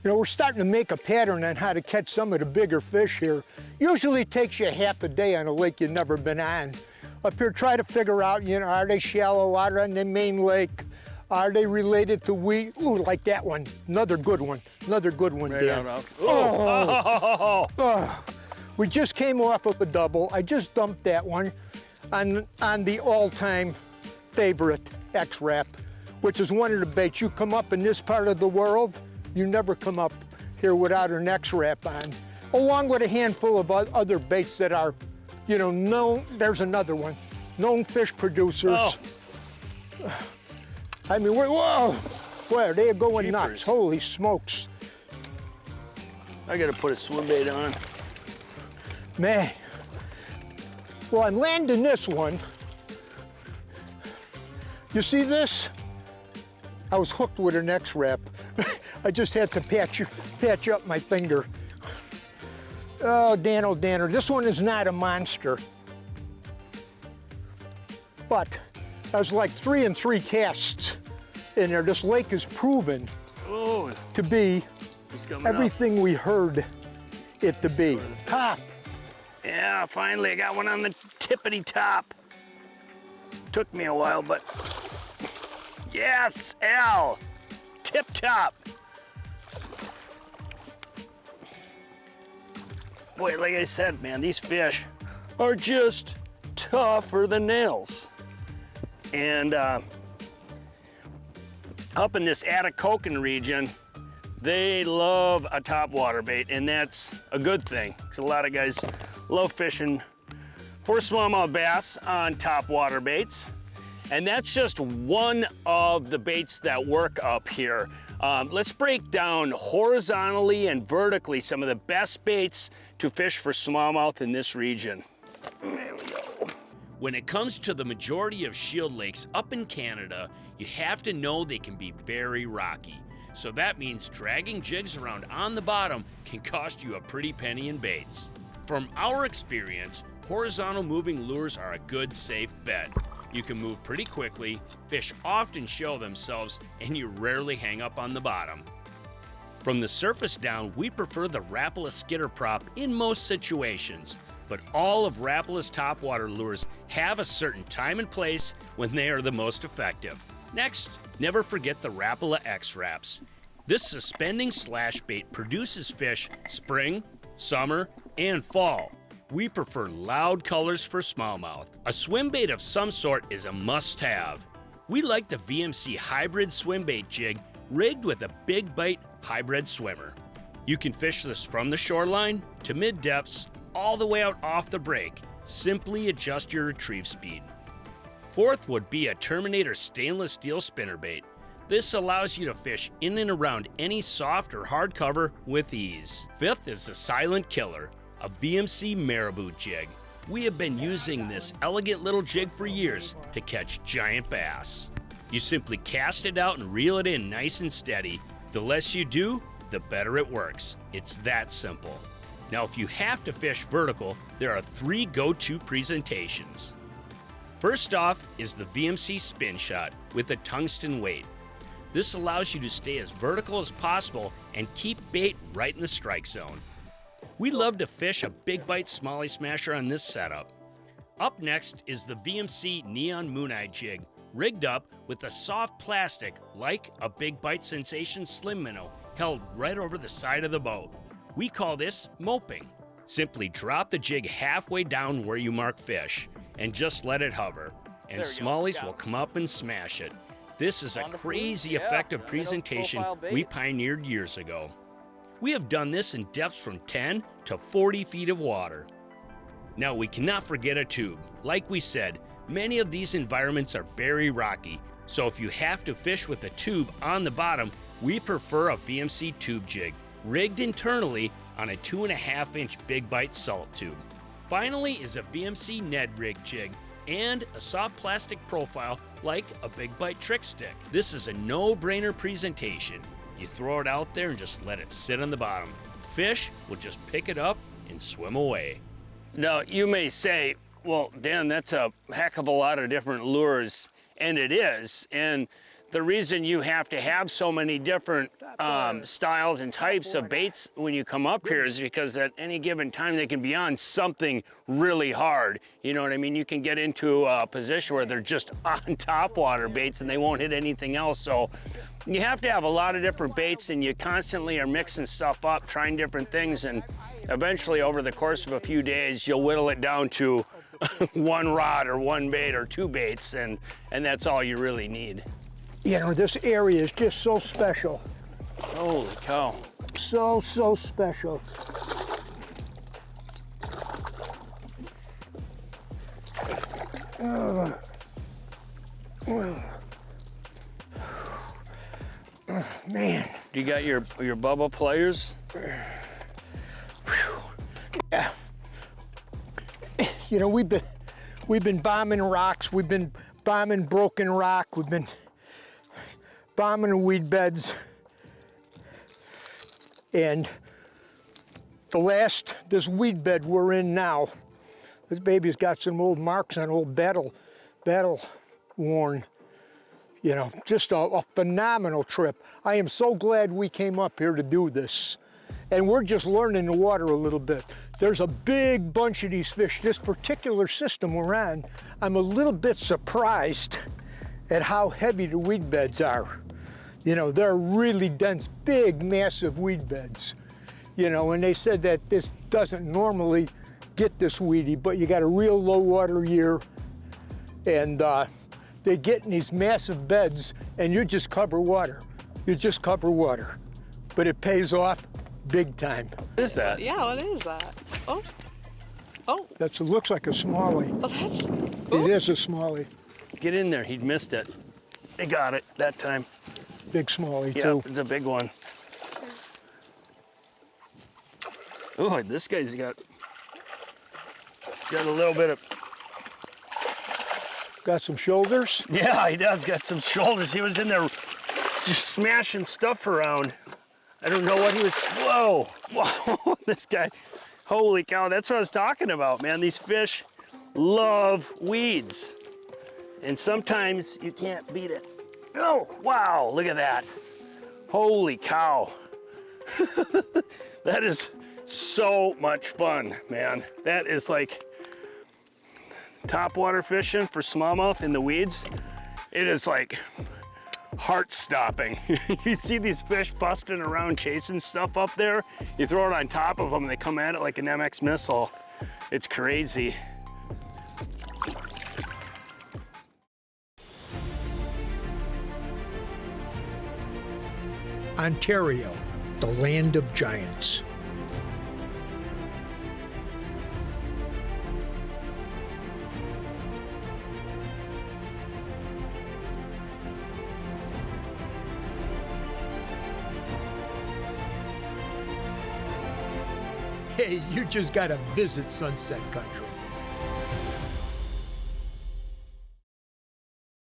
You know, we're starting to make a pattern on how to catch some of the bigger fish here. Usually takes you half a day on a lake you've never been on. Up here, try to figure out, you know, are they shallow water on the main lake? Are they related to weed? Ooh, like that one. Another good one. Another good one, Right Dan. out. Oh. We just came off of a double. I just dumped that one on the all-time favorite X-Rap, which is one of the baits. You come up in this part of the world, you never come up here without an X-Rap on, along with a handful of other baits that are, you know, known. There's another one. Known fish producers. Oh. I mean, whoa, boy, they are going Jeepers. nuts. Holy smokes. I gotta put a swim bait on. Man. Well, I'm landing this one. You see this? I was hooked with an X-Rap. I just had to patch up my finger. Oh, Danner, this one is not a monster. But there's like 3 and 3 casts in there. This lake is proven to be everything we heard it to be. Top. Yeah, finally I got one on the tippity top. Took me a while, but yes, Al, tip top. Boy, like I said, man, these fish are just tougher than nails. And up in this Atikokan region, they love a topwater bait, and that's a good thing, because a lot of guys love fishing for smallmouth bass on topwater baits. And that's just one of the baits that work up here. Let's break down horizontally and vertically some of the best baits to fish for smallmouth in this region. There we go. When it comes to the majority of shield lakes up in Canada, you have to know they can be very rocky. So that means dragging jigs around on the bottom can cost you a pretty penny in baits. From our experience, horizontal moving lures are a good, safe bet. You can move pretty quickly, fish often show themselves, and you rarely hang up on the bottom. From the surface down, we prefer the Rapala skitter prop in most situations, but all of Rapala's topwater lures have a certain time and place when they are the most effective. Next, never forget the Rapala X-Wraps. This suspending slash bait produces fish spring, summer, and fall. We prefer loud colors for smallmouth. A swim bait of some sort is a must-have. We like the VMC Hybrid Swim Bait Jig rigged with a Big Bite hybrid swimmer. You can fish this from the shoreline to mid-depths, all the way out off the break. Simply adjust your retrieve speed. Fourth would be a Terminator stainless steel spinnerbait. This allows you to fish in and around any soft or hard cover with ease. Fifth is the Silent Killer, a VMC Marabou jig. We have been using this elegant little jig for years to catch giant bass. You simply cast it out and reel it in nice and steady. The less you do, the better it works. It's that simple. Now, if you have to fish vertical, there are 3 go-to presentations. First off is the VMC Spin Shot with a tungsten weight. This allows you to stay as vertical as possible and keep bait right in the strike zone. We love to fish a Big Bite Smallie Smasher on this setup. Up next is the VMC Neon Moon Eye Jig, rigged up with a soft plastic like a Big Bite Sensation Slim Minnow held right over the side of the boat. We call this moping. Simply drop the jig halfway down where you mark fish and just let it hover, and smallies will come up and smash it. This is a crazy effective presentation we pioneered years ago. We have done this in depths from 10 to 40 feet of water. Now, we cannot forget a tube. Like we said, many of these environments are very rocky, so if you have to fish with a tube on the bottom, we prefer a VMC tube jig, rigged internally on a 2.5-inch Big Bite salt tube. Finally is a VMC Ned rig jig and a soft plastic profile like a Big Bite trick stick. This is a no-brainer presentation. You throw it out there and just let it sit on the bottom. Fish will just pick it up and swim away. Now, you may say, well, Dan, that's a heck of a lot of different lures, and it is. And the reason you have to have so many different styles and types of baits when you come up here is because at any given time they can be on something really hard. You know what I mean? You can get into a position where they're just on top water baits and they won't hit anything else. So you have to have a lot of different baits, and you constantly are mixing stuff up, trying different things, and eventually over the course of a few days you'll whittle it down to one rod or one bait or two baits, and that's all you really need. You know, this area is just so special. Holy cow. So special. Man. Do you got your Bubba players? Yeah. You know, we've been bombing rocks, we've been bombing broken rock, we've been bombing weed beds. And this weed bed we're in now, this baby's got some old marks on old battle worn. You know, just a phenomenal trip. I am so glad we came up here to do this. And we're just learning the water a little bit. There's a big bunch of these fish. This particular system we're on, I'm a little bit surprised at how heavy the weed beds are. You know, they're really dense, big, massive weed beds. You know, and they said that this doesn't normally get this weedy, but you got a real low water year, and they get in these massive beds, and you just cover water. You just cover water. But it pays off big time. What is that? Yeah, what is that? Oh. Oh. It looks like a smallie. Oh, that's... It is a smallie. Get in there, he'd missed it. They got it that time. Big smallie, Yeah, too. it's a big one. Oh, this guy's got a little bit of... Got some shoulders. Yeah, he does got some shoulders. He was in there just smashing stuff around. I don't know what he was, whoa, this guy, holy cow, that's what I was talking about, man. These fish love weeds, and sometimes you can't beat it. Oh, wow, look at that. Holy cow. That is so much fun, man. That is like topwater fishing for smallmouth in the weeds. It is like heart-stopping. You see these fish busting around chasing stuff up there, you throw it on top of them and they come at it like an MX missile. It's crazy. Ontario, the land of giants. Hey, you just gotta visit Sunset Country.